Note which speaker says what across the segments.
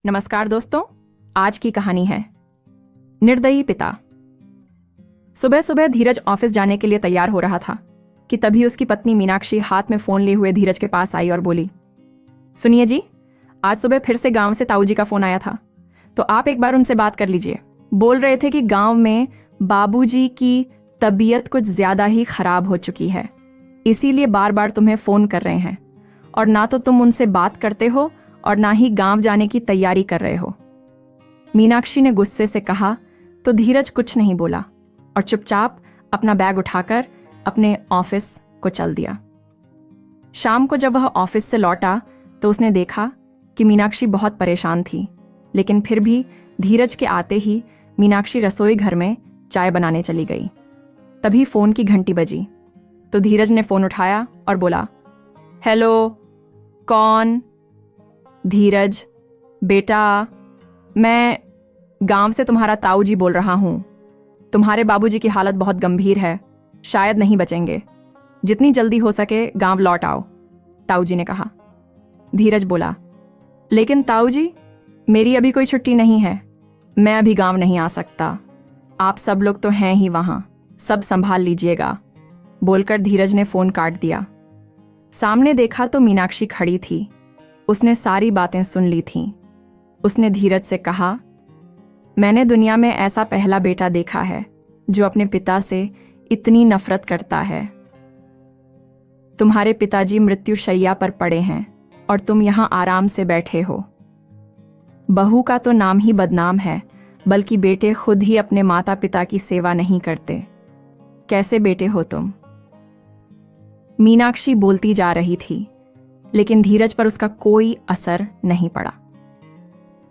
Speaker 1: नमस्कार दोस्तों, आज की कहानी है निर्दयी पिता। सुबह सुबह धीरज ऑफिस जाने के लिए तैयार हो रहा था कि तभी उसकी पत्नी मीनाक्षी हाथ में फोन लिए हुए धीरज के पास आई और बोली, सुनिए जी, आज सुबह फिर से गांव से ताऊ जी का फोन आया था, तो आप एक बार उनसे बात कर लीजिए। बोल रहे थे कि गांव में बाबूजी की तबीयत कुछ ज्यादा ही खराब हो चुकी है, इसीलिए बार बार तुम्हें फोन कर रहे हैं और ना तो तुम उनसे बात करते हो और ना ही गांव जाने की तैयारी कर रहे हो। मीनाक्षी ने गुस्से से कहा तो धीरज कुछ नहीं बोला और चुपचाप अपना बैग उठाकर अपने ऑफिस को चल दिया। शाम को जब वह ऑफिस से लौटा तो उसने देखा कि मीनाक्षी बहुत परेशान थी, लेकिन फिर भी धीरज के आते ही मीनाक्षी रसोई घर में चाय बनाने चली गई। तभी फोन की घंटी बजी तो धीरज ने फोन उठाया और बोला, हेलो, कौन? धीरज, बेटा, मैं गांव से तुम्हारा ताऊ जी बोल रहा हूं। तुम्हारे बाबूजी की हालत बहुत गंभीर है, शायद नहीं बचेंगे। जितनी जल्दी हो सके गांव लौट आओ, ताऊ जी ने कहा। धीरज बोला, लेकिन ताऊ जी, मेरी अभी कोई छुट्टी नहीं है, मैं अभी गांव नहीं आ सकता। आप सब लोग तो हैं ही वहां, सब संभाल लीजिएगा, बोलकर धीरज ने फोन काट दिया। सामने देखा तो मीनाक्षी खड़ी थी। उसने सारी बातें सुन ली थीं। उसने धीरज से कहा, मैंने दुनिया में ऐसा पहला बेटा देखा है जो अपने पिता से इतनी नफरत करता है। तुम्हारे पिताजी मृत्युशैया पर पड़े हैं और तुम यहां आराम से बैठे हो। बहू का तो नाम ही बदनाम है, बल्कि बेटे खुद ही अपने माता पिता की सेवा नहीं करते। कैसे बेटे हो तुम? मीनाक्षी बोलती जा रही थी, लेकिन धीरज पर उसका कोई असर नहीं पड़ा।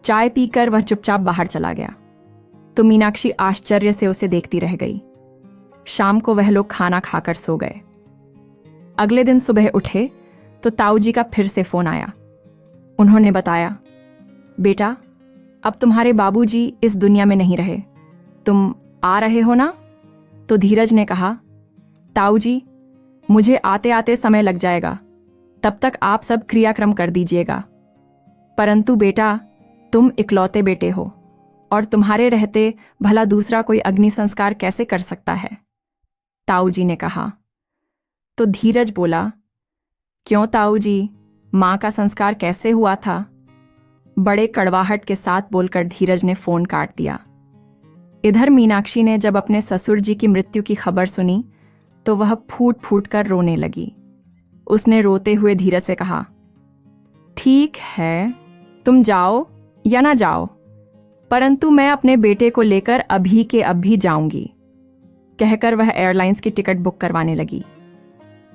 Speaker 1: चाय पीकर वह चुपचाप बाहर चला गया तो मीनाक्षी आश्चर्य से उसे देखती रह गई। शाम को वह लोग खाना खाकर सो गए। अगले दिन सुबह उठे तो ताऊ जी का फिर से फोन आया। उन्होंने बताया, बेटा, अब तुम्हारे बाबूजी इस दुनिया में नहीं रहे, तुम आ रहे हो ना? तो धीरज ने कहा, ताऊ जी, मुझे आते आते समय लग जाएगा, तब तक आप सब क्रियाक्रम कर दीजिएगा। परंतु बेटा, तुम इकलौते बेटे हो और तुम्हारे रहते भला दूसरा कोई अग्नि संस्कार कैसे कर सकता है? ताऊ जी ने कहा। तो धीरज बोला, क्यों ताऊ जी, मां का संस्कार कैसे हुआ था? बड़े कड़वाहट के साथ बोलकर धीरज ने फोन काट दिया। इधर मीनाक्षी ने जब अपने ससुर जी की मृत्यु की खबर सुनी तो वह फूट फूट कर रोने लगी। उसने रोते हुए धीरज से कहा, ठीक है, तुम जाओ या ना जाओ, परंतु मैं अपने बेटे को लेकर अभी के अभी जाऊंगी, कहकर वह एयरलाइंस की टिकट बुक करवाने लगी।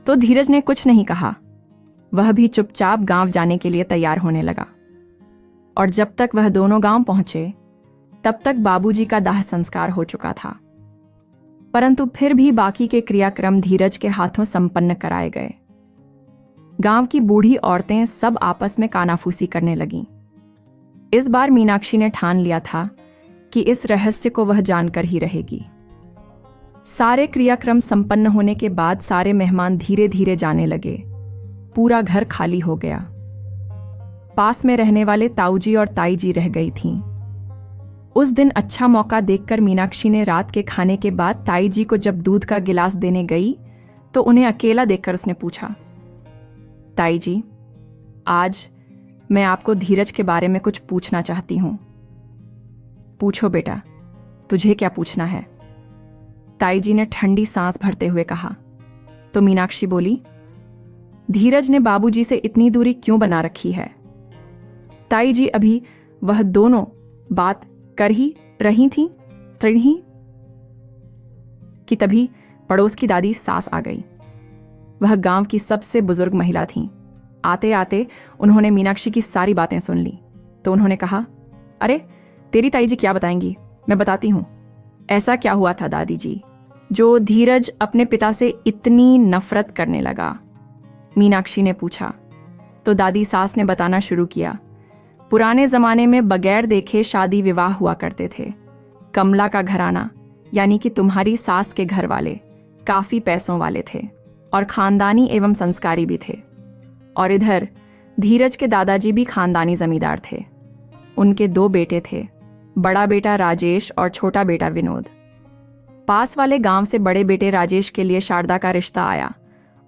Speaker 1: तो धीरज ने कुछ नहीं कहा, वह भी चुपचाप गांव जाने के लिए तैयार होने लगा। और जब तक वह दोनों गांव पहुंचे तब तक बाबूजी का दाह संस्कार हो चुका था, परंतु फिर भी बाकी के क्रियाक्रम धीरज के हाथों संपन्न कराए गए। गांव की बूढ़ी औरतें सब आपस में कानाफूसी करने लगीं। इस बार मीनाक्षी ने ठान लिया था कि इस रहस्य को वह जानकर ही रहेगी। सारे क्रियाक्रम संपन्न होने के बाद सारे मेहमान धीरे धीरे जाने लगे। पूरा घर खाली हो गया। पास में रहने वाले ताऊ जी और ताई जी रह गई थीं। उस दिन अच्छा मौका देखकर मीनाक्षी ने रात के खाने के बाद ताई जी को जब दूध का गिलास देने गई तो उन्हें अकेला देखकर उसने पूछा, ताई जी, आज मैं आपको धीरज के बारे में कुछ पूछना चाहती हूं। पूछो बेटा, तुझे क्या पूछना है? ताई जी ने ठंडी सांस भरते हुए कहा। तो मीनाक्षी बोली, धीरज ने बाबूजी से इतनी दूरी क्यों बना रखी है? ताई जी अभी वह दोनों बात कर ही रही थी कि तभी पड़ोस की दादी सास आ गई। वह गांव की सबसे बुजुर्ग महिला थीं। आते आते उन्होंने मीनाक्षी की सारी बातें सुन ली तो उन्होंने कहा, अरे तेरी ताई जी क्या बताएंगी, मैं बताती हूं। ऐसा क्या हुआ था दादी जी जो धीरज अपने पिता से इतनी नफरत करने लगा? मीनाक्षी ने पूछा। तो दादी सास ने बताना शुरू किया। पुराने जमाने में बगैर देखे शादी विवाह हुआ करते थे। कमला का घराना यानी कि तुम्हारी सास के घर वाले काफी पैसों वाले थे और खानदानी एवं संस्कारी भी थे। और इधर धीरज के दादाजी भी खानदानी जमींदार थे। उनके 2 बेटे थे, बड़ा बेटा राजेश और छोटा बेटा विनोद। पास वाले गांव से बड़े बेटे राजेश के लिए शारदा का रिश्ता आया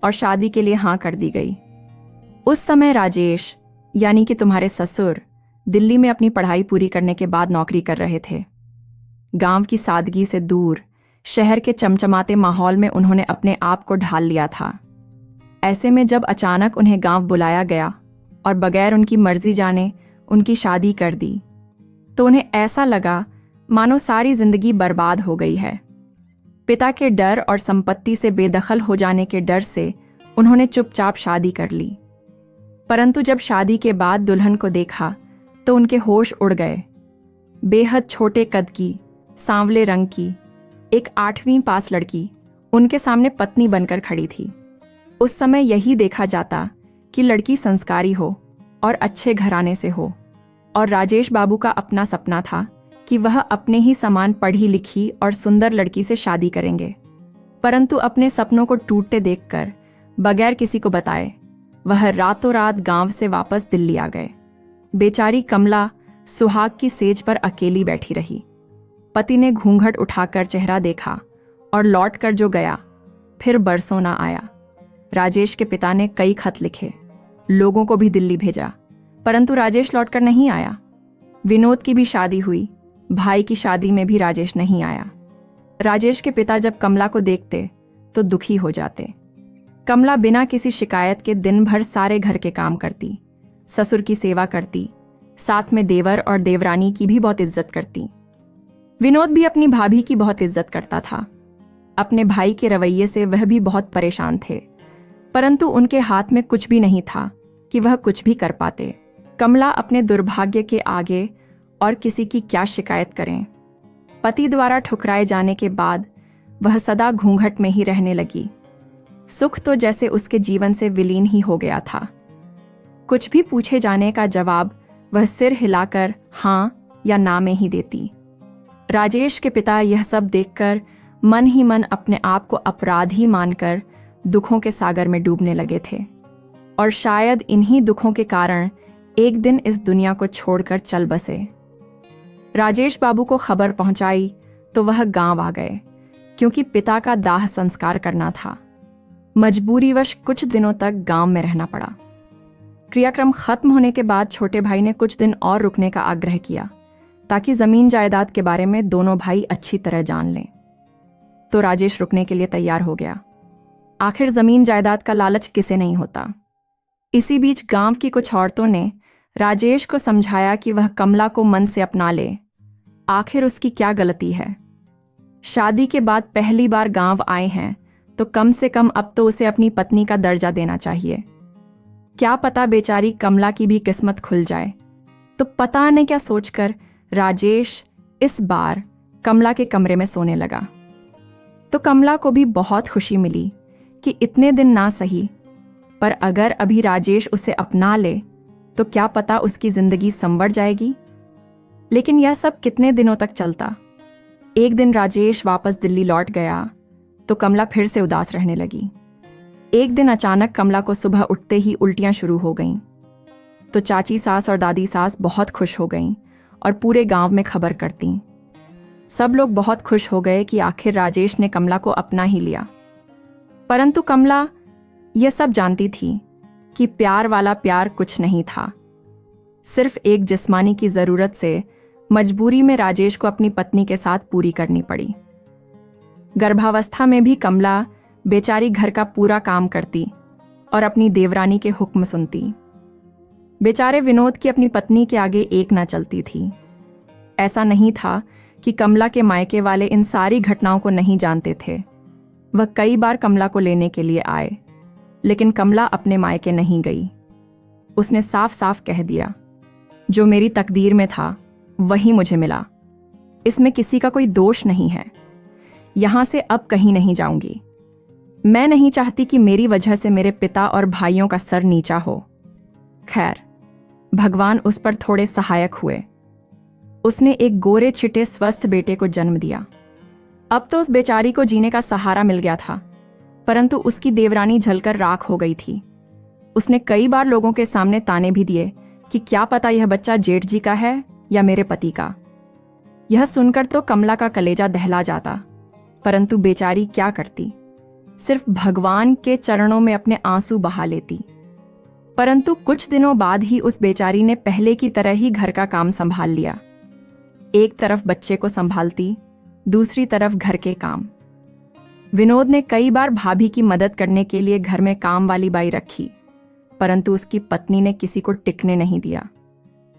Speaker 1: और शादी के लिए हाँ कर दी गई। उस समय राजेश, यानी कि तुम्हारे ससुर, दिल्ली में अपनी पढ़ाई पूरी करने के बाद नौकरी कर रहे थे। गांव की सादगी से दूर शहर के चमचमाते माहौल में उन्होंने अपने आप को ढाल लिया था। ऐसे में जब अचानक उन्हें गांव बुलाया गया और बगैर उनकी मर्जी जाने उनकी शादी कर दी, तो उन्हें ऐसा लगा मानो सारी जिंदगी बर्बाद हो गई है। पिता के डर और संपत्ति से बेदखल हो जाने के डर से उन्होंने चुपचाप शादी कर ली। परंतु जब शादी के बाद दुल्हन को देखा तो उनके होश उड़ गए। बेहद छोटे कद की, सांवले रंग की, एक 8वीं पास लड़की उनके सामने पत्नी बनकर खड़ी थी। उस समय यही देखा जाता कि लड़की संस्कारी हो और अच्छे घराने से हो, और राजेश बाबू का अपना सपना था कि वह अपने ही समान पढ़ी लिखी और सुंदर लड़की से शादी करेंगे। परंतु अपने सपनों को टूटते देखकर बगैर किसी को बताए वह रातों रात गांव से वापस दिल्ली आ गए। बेचारी कमला सुहाग की सेज पर अकेली बैठी रही। पति ने घूंघट उठाकर चेहरा देखा और लौट कर जो गया फिर बरसों ना आया। राजेश के पिता ने कई खत लिखे, लोगों को भी दिल्ली भेजा, परंतु राजेश लौटकर नहीं आया। विनोद की भी शादी हुई, भाई की शादी में भी राजेश नहीं आया। राजेश के पिता जब कमला को देखते तो दुखी हो जाते। कमला बिना किसी शिकायत के दिन भर सारे घर के काम करती, ससुर की सेवा करती, साथ में देवर और देवरानी की भी बहुत इज्जत करती। विनोद भी अपनी भाभी की बहुत इज्जत करता था। अपने भाई के रवैये से वह भी बहुत परेशान थे, परंतु उनके हाथ में कुछ भी नहीं था कि वह कुछ भी कर पाते। कमला अपने दुर्भाग्य के आगे और किसी की क्या शिकायत करें। पति द्वारा ठुकराए जाने के बाद वह सदा घूंघट में ही रहने लगी। सुख तो जैसे उसके जीवन से विलीन ही हो गया था। कुछ भी पूछे जाने का जवाब वह सिर हिलाकर हाँ या ना में ही देती। राजेश के पिता यह सब देखकर मन ही मन अपने आप को अपराधी मानकर दुखों के सागर में डूबने लगे थे, और शायद इन्हीं दुखों के कारण एक दिन इस दुनिया को छोड़कर चल बसे। राजेश बाबू को खबर पहुंचाई तो वह गांव आ गए, क्योंकि पिता का दाह संस्कार करना था। मजबूरीवश कुछ दिनों तक गांव में रहना पड़ा। क्रियाक्रम खत्म होने के बाद छोटे भाई ने कुछ दिन और रुकने का आग्रह किया, ताकि जमीन जायदाद के बारे में दोनों भाई अच्छी तरह जान लें। तो राजेश रुकने के लिए तैयार हो गया। आखिर जमीन जायदाद का लालच किसे नहीं होता। इसी बीच गांव की कुछ औरतों ने राजेश को समझाया कि वह कमला को मन से अपना ले। आखिर उसकी क्या गलती है? शादी के बाद पहली बार गांव आए हैं तो कम से कम अब तो उसे अपनी पत्नी का दर्जा देना चाहिए। क्या पता बेचारी कमला की भी किस्मत खुल जाए। तो पता नहीं क्या सोचकर राजेश इस बार कमला के कमरे में सोने लगा। तो कमला को भी बहुत खुशी मिली कि इतने दिन ना सही, पर अगर अभी राजेश उसे अपना ले तो क्या पता उसकी जिंदगी संवर जाएगी। लेकिन यह सब कितने दिनों तक चलता। एक दिन राजेश वापस दिल्ली लौट गया तो कमला फिर से उदास रहने लगी। एक दिन अचानक कमला को सुबह उठते ही उल्टियां शुरू हो गईं। तो चाची सास और दादी सास बहुत खुश हो गईं और पूरे गांव में खबर करती। सब लोग बहुत खुश हो गए कि आखिर राजेश ने कमला को अपना ही लिया। परंतु कमला यह सब जानती थी कि प्यार वाला प्यार कुछ नहीं था। सिर्फ एक जिस्मानी की जरूरत से मजबूरी में राजेश को अपनी पत्नी के साथ पूरी करनी पड़ी। गर्भावस्था में भी कमला बेचारी घर का पूरा काम करती और अपनी देवरानी के हुक्म सुनती। बेचारे विनोद की अपनी पत्नी के आगे एक ना चलती थी। ऐसा नहीं था कि कमला के मायके वाले इन सारी घटनाओं को नहीं जानते थे। वह कई बार कमला को लेने के लिए आए, लेकिन कमला अपने मायके नहीं गई। उसने साफ साफ कह दिया, जो मेरी तकदीर में था वही मुझे मिला। इसमें किसी का कोई दोष नहीं है। यहां से अब कहीं नहीं जाऊंगी। मैं नहीं चाहती कि मेरी वजह से मेरे पिता और भाइयों का सर नीचा हो। खैर, भगवान उस पर थोड़े सहायक हुए। उसने एक गोरे चिटे स्वस्थ बेटे को जन्म दिया। अब तो उस बेचारी को जीने का सहारा मिल गया था, परंतु उसकी देवरानी जलकर राख हो गई थी। उसने कई बार लोगों के सामने ताने भी दिए कि क्या पता यह बच्चा जेठ जी का है या मेरे पति का? यह सुनकर तो कमला का कलेजा दहला जाता, परंतु बेचारी क्या करती, सिर्फ भगवान के चरणों में अपने आंसू बहा लेती। परंतु कुछ दिनों बाद ही उस बेचारी ने पहले की तरह ही घर का काम संभाल लिया। एक तरफ बच्चे को संभालती, दूसरी तरफ घर के काम। विनोद ने कई बार भाभी की मदद करने के लिए घर में काम वाली बाई रखी, परंतु उसकी पत्नी ने किसी को टिकने नहीं दिया।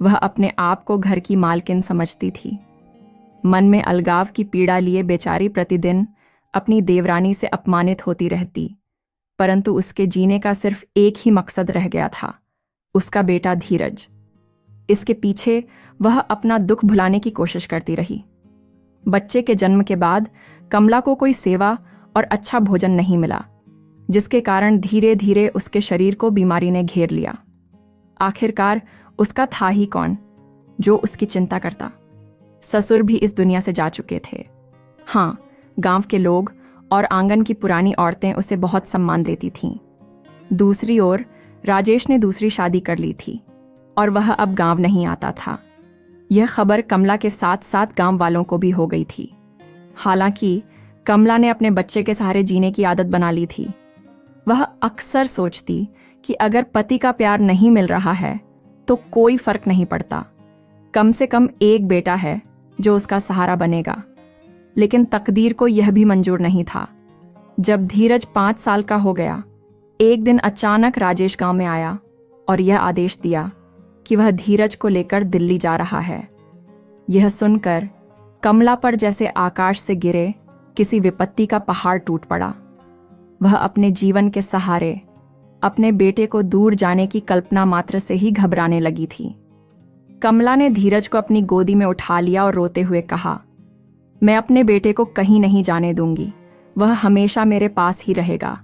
Speaker 1: वह अपने आप को घर की मालकिन समझती थी। मन में अलगाव की पीड़ा लिए बेचारी प्रतिदिन अपनी देवरानी से अपमानित होती रहती, परंतु उसके जीने का सिर्फ एक ही मकसद रह गया था, उसका बेटा धीरज। इसके पीछे वह अपना दुख भुलाने की कोशिश करती रही। बच्चे के जन्म के बाद कमला को कोई सेवा और अच्छा भोजन नहीं मिला, जिसके कारण धीरे धीरे उसके शरीर को बीमारी ने घेर लिया। आखिरकार उसका था ही कौन जो उसकी चिंता करता। ससुर भी इस दुनिया से जा चुके थे। हाँ, गांव के लोग और आंगन की पुरानी औरतें उसे बहुत सम्मान देती थीं। दूसरी ओर राजेश ने दूसरी शादी कर ली थी और वह अब गांव नहीं आता था। यह खबर कमला के साथ साथ गांव वालों को भी हो गई थी। हालांकि कमला ने अपने बच्चे के सहारे जीने की आदत बना ली थी। वह अक्सर सोचती कि अगर पति का प्यार नहीं मिल रहा है तो कोई फर्क नहीं पड़ता, कम से कम एक बेटा है जो उसका सहारा बनेगा। लेकिन तकदीर को यह भी मंजूर नहीं था। जब धीरज 5 साल का हो गया, एक दिन अचानक राजेश गांव में आया और यह आदेश दिया कि वह धीरज को लेकर दिल्ली जा रहा है। यह सुनकर कमला पर जैसे आकाश से गिरे किसी विपत्ति का पहाड़ टूट पड़ा। वह अपने जीवन के सहारे अपने बेटे को दूर जाने की कल्पना मात्र से ही घबराने लगी थी। कमला ने धीरज को अपनी गोदी में उठा लिया और रोते हुए कहा, मैं अपने बेटे को कहीं नहीं जाने दूंगी, वह हमेशा मेरे पास ही रहेगा।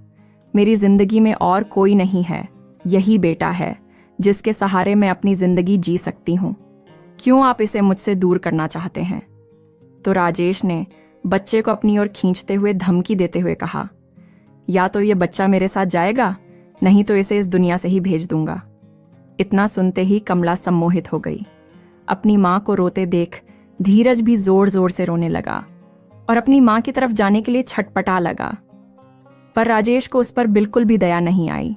Speaker 1: मेरी जिंदगी में और कोई नहीं है, यही बेटा है जिसके सहारे मैं अपनी जिंदगी जी सकती हूँ। क्यों आप इसे मुझसे दूर करना चाहते हैं? तो राजेश ने बच्चे को अपनी ओर खींचते हुए धमकी देते हुए कहा, या तो ये बच्चा मेरे साथ जाएगा, नहीं तो इसे इस दुनिया से ही भेज दूंगा। इतना सुनते ही कमला सम्मोहित हो गई। अपनी माँ को रोते देख धीरज भी जोर जोर से रोने लगा और अपनी माँ की तरफ जाने के लिए छटपटा लगा। पर राजेश को उस पर बिल्कुल भी दया नहीं आई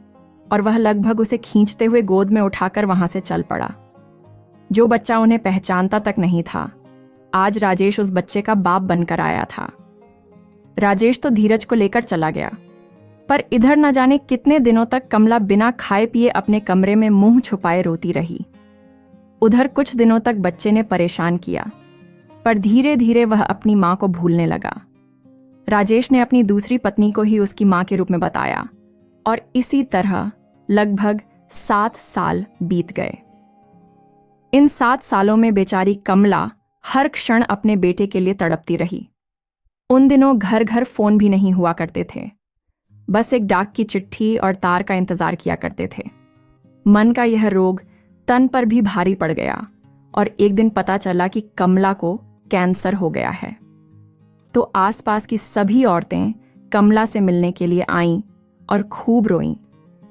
Speaker 1: और वह लगभग उसे खींचते हुए गोद में उठाकर वहां से चल पड़ा। जो बच्चा उन्हें पहचानता तक नहीं था, आज राजेश उस बच्चे का बाप बनकर आया था। राजेश तो धीरज को लेकर चला गया, पर इधर न जाने कितने दिनों तक कमला बिना खाए पिए अपने कमरे में मुंह छुपाए रोती रही। उधर कुछ दिनों तक बच्चे ने परेशान किया, पर धीरे धीरे वह अपनी मां को भूलने लगा। राजेश ने अपनी दूसरी पत्नी को ही उसकी मां के रूप में बताया और इसी तरह लगभग 7 साल बीत गए। इन 7 सालों में बेचारी कमला हर क्षण अपने बेटे के लिए तड़पती रही। उन दिनों घर घर फोन भी नहीं हुआ करते थे, बस एक डाक की चिट्ठी और तार का इंतजार किया करते थे। मन का यह रोग तन पर भी भारी पड़ गया और एक दिन पता चला कि कमला को कैंसर हो गया है। तो आसपास की सभी औरतें कमला से मिलने के लिए आईं और खूब रोईं,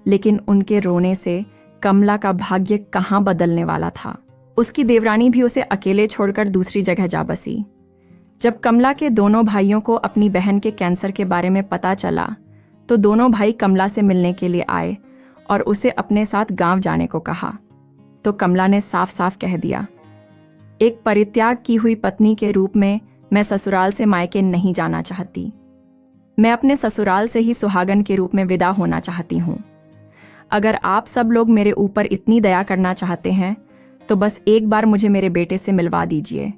Speaker 1: लेकिन उनके रोने से कमला का भाग्य कहाँ बदलने वाला था। उसकी देवरानी भी उसे अकेले छोड़कर दूसरी जगह जा बसी। जब कमला के दोनों भाइयों को अपनी बहन के कैंसर के बारे में पता चला, तो दोनों भाई कमला से मिलने के लिए आए और उसे अपने साथ गांव जाने को कहा। तो कमला ने साफ साफ कह दिया, एक परित्याग की हुई पत्नी के रूप में मैं ससुराल से मायके नहीं जाना चाहती। मैं अपने ससुराल से ही सुहागन के रूप में विदा होना चाहती हूँ। अगर आप सब लोग मेरे ऊपर इतनी दया करना चाहते हैं तो बस एक बार मुझे मेरे बेटे से मिलवा दीजिए।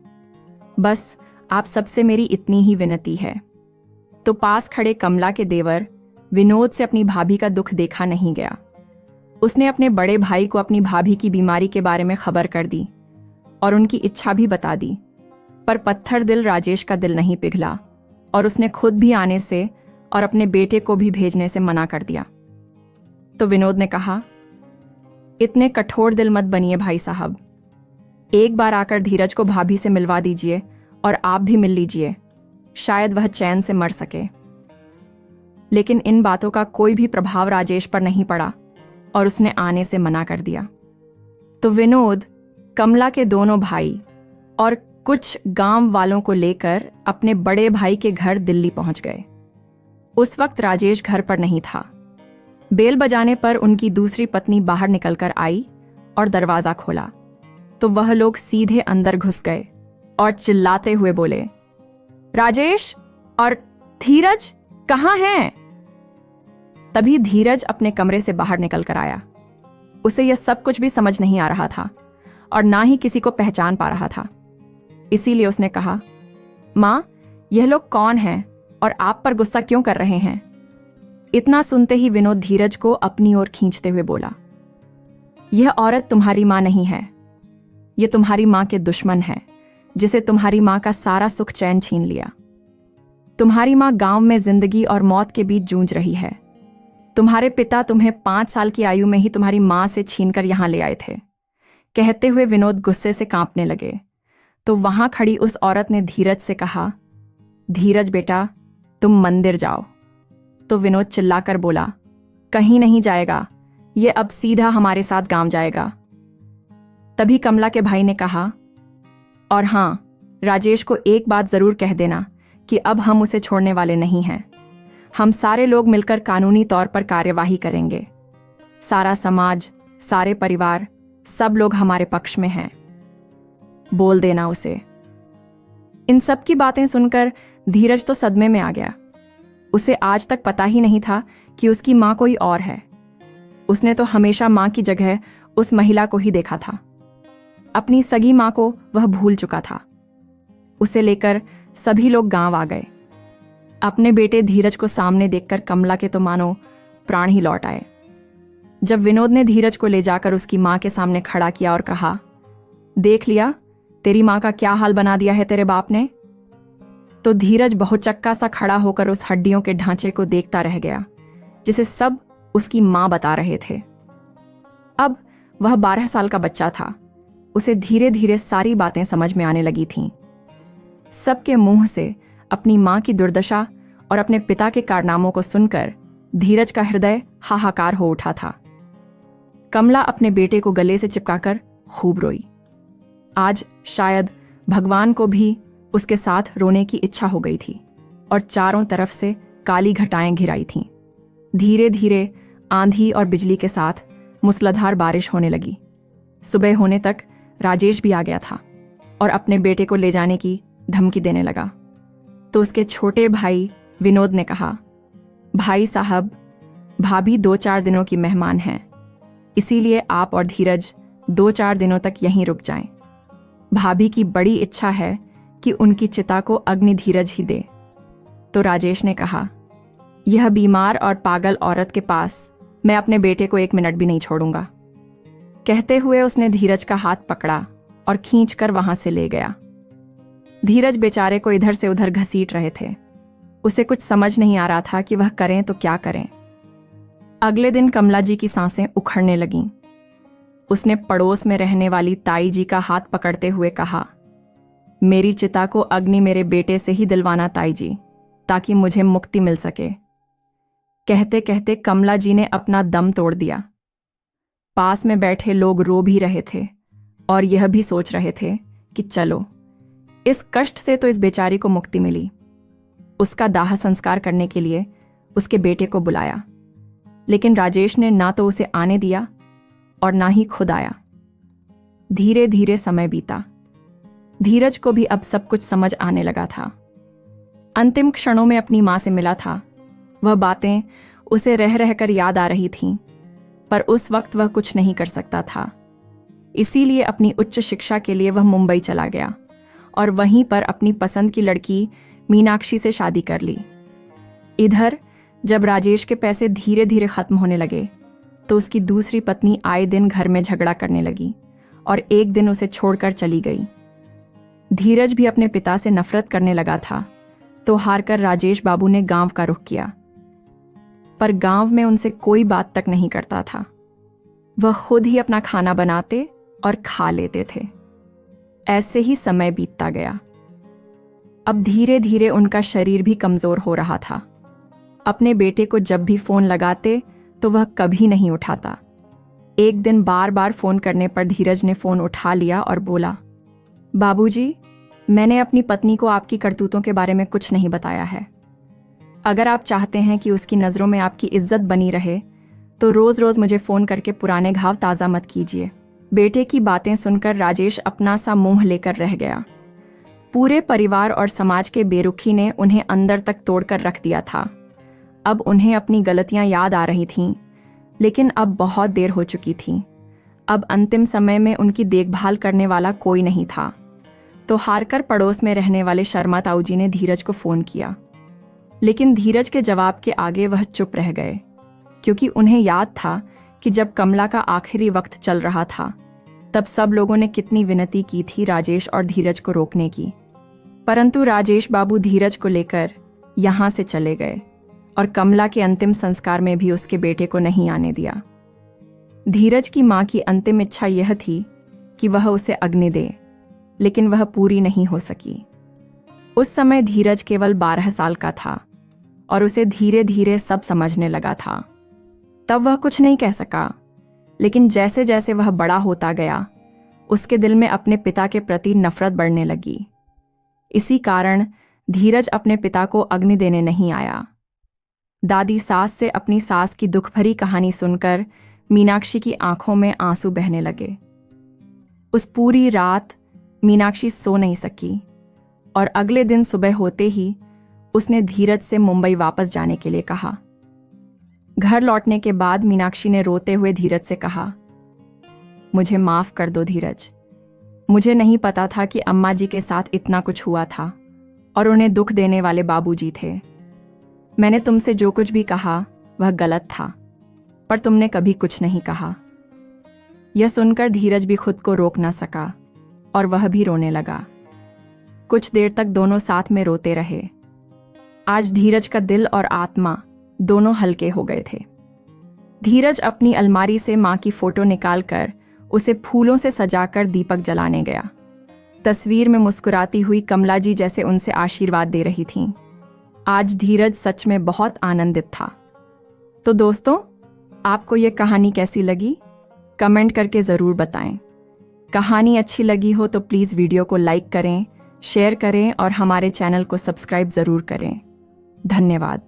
Speaker 1: बस आप सबसे मेरी इतनी ही विनती है। तो पास खड़े कमला के देवर विनोद से अपनी भाभी का दुख देखा नहीं गया। उसने अपने बड़े भाई को अपनी भाभी की बीमारी के बारे में खबर कर दी और उनकी इच्छा भी बता दी, पर पत्थर दिल राजेश का दिल नहीं पिघला और उसने खुद भी आने से और अपने बेटे को भी भेजने से मना कर दिया। तो विनोद ने कहा, इतने कठोर दिल मत बनिए भाई साहब, एक बार आकर धीरज को भाभी से मिलवा दीजिए और आप भी मिल लीजिए, शायद वह चैन से मर सके। लेकिन इन बातों का कोई भी प्रभाव राजेश पर नहीं पड़ा और उसने आने से मना कर दिया। तो विनोद, कमला के दोनों भाई और कुछ गांव वालों को लेकर अपने बड़े भाई के घर दिल्ली पहुंच गए। उस वक्त राजेश घर पर नहीं था। बेल बजाने पर उनकी दूसरी पत्नी बाहर निकलकर आई और दरवाजा खोला तो वह लोग सीधे अंदर घुस गए और चिल्लाते हुए बोले, राजेश और धीरज कहाँ हैं? तभी धीरज अपने कमरे से बाहर निकल कर आया। उसे यह सब कुछ भी समझ नहीं आ रहा था और ना ही किसी को पहचान पा रहा था। इसीलिए उसने कहा, माँ, यह लोग कौन हैं और आप पर गुस्सा क्यों कर रहे हैं? इतना सुनते ही विनोद धीरज को अपनी ओर खींचते हुए बोला, यह औरत तुम्हारी माँ नहीं है। यह तुम्हारी माँ के दुश्मन है, जिसे तुम्हारी माँ का सारा सुख चैन छीन लिया। तुम्हारी माँ गांव में जिंदगी और मौत के बीच जूझ रही है। तुम्हारे पिता तुम्हें 5 साल की आयु में ही तुम्हारी माँ से छीनकर यहां ले आए थे। कहते हुए विनोद गुस्से से कांपने लगे तो वहां खड़ी उस औरत ने धीरज से कहा, धीरज बेटा, तुम मंदिर जाओ। तो विनोद चिल्लाकर बोला, कहीं नहीं जाएगा, ये अब सीधा हमारे साथ गांव जाएगा। तभी कमला के भाई ने कहा, और हां, राजेश को एक बात जरूर कह देना कि अब हम उसे छोड़ने वाले नहीं हैं। हम सारे लोग मिलकर कानूनी तौर पर कार्यवाही करेंगे। सारा समाज, सारे परिवार, सब लोग हमारे पक्ष में हैं। बोल देना उसे। इन सब की बातें सुनकर धीरज तो सदमे में आ गया। उसे आज तक पता ही नहीं था कि उसकी मां कोई और है। उसने तो हमेशा मां की जगह उस महिला को ही देखा था। अपनी सगी मां को वह भूल चुका था। उसे लेकर सभी लोग गांव आ गए। अपने बेटे धीरज को सामने देखकर कमला के तो मानो प्राण ही लौट आए। जब विनोद ने धीरज को ले जाकर उसकी मां के सामने खड़ा किया और कहा, देख लिया तेरी मां का क्या हाल बना दिया है तेरे बाप ने, तो धीरज बहुचक्का सा खड़ा होकर उस हड्डियों के ढांचे को देखता रह गया जिसे सब उसकी मां बता रहे थे। अब वह 12 साल का बच्चा था। उसे धीरे धीरे सारी बातें समझ में आने लगी थीं। सबके मुंह से अपनी मां की दुर्दशा और अपने पिता के कारनामों को सुनकर धीरज का हृदय हाहाकार हो उठा था। कमला अपने बेटे को गले से चिपकाकर खूब रोई। आज शायद भगवान को भी उसके साथ रोने की इच्छा हो गई थी और चारों तरफ से काली घटाएं घिराई थीं। धीरे धीरे आंधी और बिजली के साथ मूसलाधार बारिश होने लगी। सुबह होने तक राजेश भी आ गया था और अपने बेटे को ले जाने की धमकी देने लगा। तो उसके छोटे भाई विनोद ने कहा, भाई साहब, भाभी 2-4 दिनों की मेहमान हैं, इसीलिए आप और धीरज 2-4 दिनों तक यहीं रुक जाएं। भाभी की बड़ी इच्छा है कि उनकी चिता को अग्नि धीरज ही दे। तो राजेश ने कहा, यह बीमार और पागल औरत के पास मैं अपने बेटे को 1 मिनट भी नहीं छोड़ूंगा। कहते हुए उसने धीरज का हाथ पकड़ा और खींचकर वहां से ले गया। धीरज बेचारे को इधर से उधर घसीट रहे थे। उसे कुछ समझ नहीं आ रहा था कि वह करें तो क्या करें। अगले दिन कमला जी की सांसें उखड़ने लगीं। उसने पड़ोस में रहने वाली ताई जी का हाथ पकड़ते हुए कहा, मेरी चिता को अग्नि मेरे बेटे से ही दिलवाना ताई जी, ताकि मुझे मुक्ति मिल सके। कहते कहते कमला जी ने अपना दम तोड़ दिया। पास में बैठे लोग रो भी रहे थे और यह भी सोच रहे थे कि चलो, इस कष्ट से तो इस बेचारी को मुक्ति मिली। उसका दाह संस्कार करने के लिए उसके बेटे को बुलाया, लेकिन राजेश ने ना तो उसे आने दिया और ना ही खुद आया। धीरे धीरे समय बीता। धीरज को भी अब सब कुछ समझ आने लगा था। अंतिम क्षणों में अपनी मां से मिला था। वह बातें उसे रह रहकर याद आ रही थीं, पर उस वक्त वह कुछ नहीं कर सकता था। इसीलिए अपनी उच्च शिक्षा के लिए वह मुंबई चला गया और वहीं पर अपनी पसंद की लड़की मीनाक्षी से शादी कर ली। इधर जब राजेश के पैसे धीरे धीरे खत्म होने लगे तो उसकी दूसरी पत्नी आए दिन घर में झगड़ा करने लगी और एक दिन उसे छोड़कर चली गई। धीरज भी अपने पिता से नफरत करने लगा था, तो हारकर राजेश बाबू ने गांव का रुख किया। पर गांव में उनसे कोई बात तक नहीं करता था। वह खुद ही अपना खाना बनाते और खा लेते थे। ऐसे ही समय बीतता गया। अब धीरे धीरे उनका शरीर भी कमजोर हो रहा था। अपने बेटे को जब भी फोन लगाते तो वह कभी नहीं उठाता। एक दिन बार बार फोन करने पर धीरज ने फोन उठा लिया और बोला, बाबूजी, मैंने अपनी पत्नी को आपकी करतूतों के बारे में कुछ नहीं बताया है। अगर आप चाहते हैं कि उसकी नज़रों में आपकी इज्जत बनी रहे तो रोज़ रोज़ मुझे फ़ोन करके पुराने घाव ताज़ा मत कीजिए। बेटे की बातें सुनकर राजेश अपना सा मुंह लेकर रह गया। पूरे परिवार और समाज के बेरुखी ने उन्हें अंदर तक तोड़कर रख दिया था। अब उन्हें अपनी गलतियां याद आ रही थीं, लेकिन अब बहुत देर हो चुकी थी। अब अंतिम समय में उनकी देखभाल करने वाला कोई नहीं था। तो हारकर पड़ोस में रहने वाले शर्मा ताऊ जी ने धीरज को फ़ोन किया, लेकिन धीरज के जवाब के आगे वह चुप रह गए, क्योंकि उन्हें याद था कि जब कमला का आखिरी वक्त चल रहा था तब सब लोगों ने कितनी विनती की थी राजेश और धीरज को रोकने की। परंतु राजेश बाबू धीरज को लेकर यहाँ से चले गए और कमला के अंतिम संस्कार में भी उसके बेटे को नहीं आने दिया। धीरज की माँ की अंतिम इच्छा यह थी कि वह उसे अग्नि दे, लेकिन वह पूरी नहीं हो सकी। उस समय धीरज केवल 12 साल का था और उसे धीरे धीरे सब समझने लगा था। तब वह कुछ नहीं कह सका, लेकिन जैसे जैसे वह बड़ा होता गया उसके दिल में अपने पिता के प्रति नफरत बढ़ने लगी। इसी कारण धीरज अपने पिता को अग्नि देने नहीं आया। दादी सास से अपनी सास की दुख भरी कहानी सुनकर मीनाक्षी की आंखों में आंसू बहने लगे। उस पूरी रात मीनाक्षी सो नहीं सकी और अगले दिन सुबह होते ही उसने धीरज से मुंबई वापस जाने के लिए कहा। घर लौटने के बाद मीनाक्षी ने रोते हुए धीरज से कहा, मुझे माफ कर दो धीरज, मुझे नहीं पता था कि अम्मा जी के साथ इतना कुछ हुआ था और उन्हें दुख देने वाले बाबूजी थे। मैंने तुमसे जो कुछ भी कहा वह गलत था, पर तुमने कभी कुछ नहीं कहा। यह सुनकर धीरज भी खुद को रोक न सका और वह भी रोने लगा। कुछ देर तक दोनों साथ में रोते रहे। आज धीरज का दिल और आत्मा दोनों हल्के हो गए थे। धीरज अपनी अलमारी से मां की फोटो निकालकर उसे फूलों से सजाकर दीपक जलाने गया। तस्वीर में मुस्कुराती हुई कमला जी जैसे उनसे आशीर्वाद दे रही थीं। आज धीरज सच में बहुत आनंदित था। तो दोस्तों, आपको ये कहानी कैसी लगी? कमेंट करके ज़रूर बताएं। कहानी अच्छी लगी हो तो प्लीज़ वीडियो को लाइक करें, शेयर करें और हमारे चैनल को सब्सक्राइब ज़रूर करें। धन्यवाद।